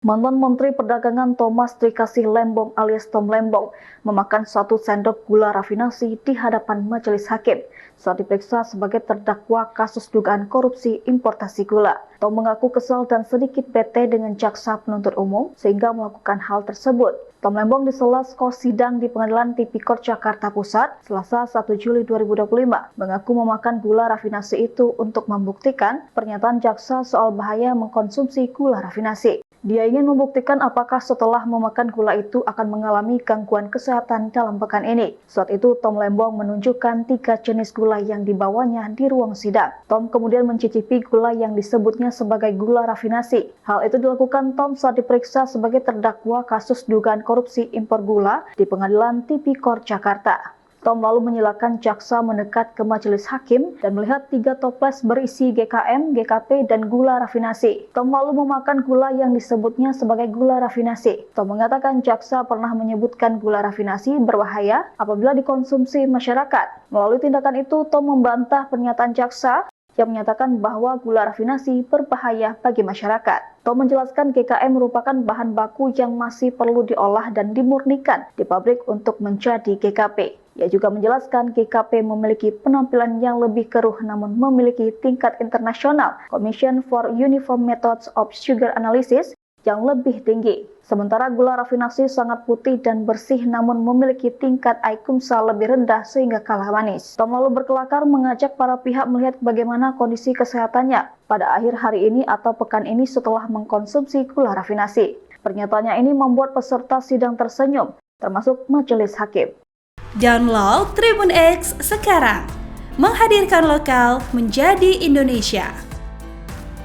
Mantan Menteri Perdagangan Thomas Trikasih Lembong alias Tom Lembong memakan 1 sendok gula rafinasi di hadapan majelis hakim saat diperiksa sebagai terdakwa kasus dugaan korupsi importasi gula. Tom mengaku kesal dan sedikit bete dengan jaksa penuntut umum sehingga melakukan hal tersebut. Tom Lembong di sela sidang di Pengadilan Tipikor Jakarta Pusat, Selasa 1 Juli 2025, mengaku memakan gula rafinasi itu untuk membuktikan pernyataan jaksa soal bahaya mengkonsumsi gula rafinasi. Dia ingin membuktikan apakah setelah memakan gula itu akan mengalami gangguan kesehatan dalam pekan ini. Saat itu, Tom Lembong menunjukkan 3 jenis gula yang dibawanya di ruang sidang. Tom kemudian mencicipi gula yang disebutnya sebagai gula rafinasi. Hal itu dilakukan Tom saat diperiksa sebagai terdakwa kasus dugaan korupsi impor gula di Pengadilan Tipikor Jakarta. Tom lalu menyilakan jaksa mendekat ke majelis hakim dan melihat 3 toples berisi GKM, GKP, dan gula rafinasi. Tom lalu memakan gula yang disebutnya sebagai gula rafinasi. Tom mengatakan jaksa pernah menyebutkan gula rafinasi berbahaya apabila dikonsumsi masyarakat. Melalui tindakan itu, Tom membantah pernyataan jaksa yang menyatakan bahwa gula rafinasi berbahaya bagi masyarakat. Tom menjelaskan GKM merupakan bahan baku yang masih perlu diolah dan dimurnikan di pabrik untuk menjadi GKP. Ia juga menjelaskan GKP memiliki penampilan yang lebih keruh namun memiliki tingkat internasional Commission for Uniform Methods of Sugar Analysis yang lebih tinggi. Sementara gula rafinasi sangat putih dan bersih namun memiliki tingkat IQMSA lebih rendah sehingga kalah manis. Tom lalu berkelakar mengajak para pihak melihat bagaimana kondisi kesehatannya pada akhir hari ini atau pekan ini setelah mengkonsumsi gula rafinasi. Pernyataannya ini membuat peserta sidang tersenyum, termasuk majelis hakim. Download Tribun X sekarang, menghadirkan lokal menjadi Indonesia.